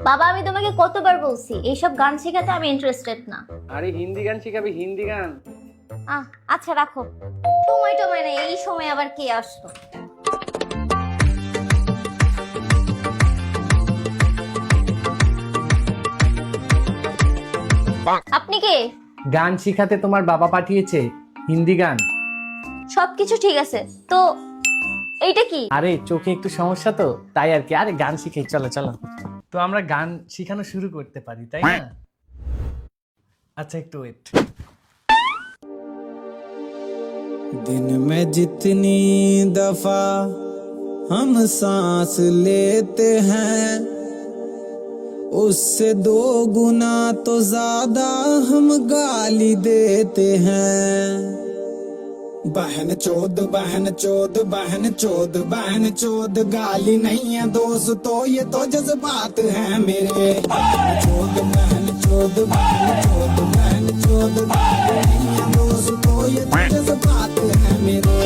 বাবা আমি তোমাকে কতবার বলছি এইসব গান শেখাতে আমি ইন্টারেস্টেড না। আরে হিন্দি গান শিখাবি, হিন্দি গান। আচ্ছা রাখো, সময় টময় নাই, এই সময় আবার কে আসলো। আপনি কে? গান শিখাতে তোমার বাবা পাঠিয়েছে, হিন্দি গান। সবকিছু ঠিক আছে তো এইটা কি? আরে চোখে একটু সমস্যা তো তাই আর কি। আরে গান শিখাই, চলো চলো। তো আমরা গান শিখানো শুরু করতে পারি তাই না? আচ্ছা একটু ওয়েট। दिन में जितनी दफा हम सांस लेते हैं उससे दो गुना तो ज्यादा हम गाली देते हैं। बहन चोद बहन चोद बहन चोद बहन चोद गाली नहीं है दोस्त, तो ये तो जज्बात है मेरे। चोद बहन चोद बहन चोद बहन चोद गाली नहीं है दोस्त, तो ये तो जज्बात है मेरे।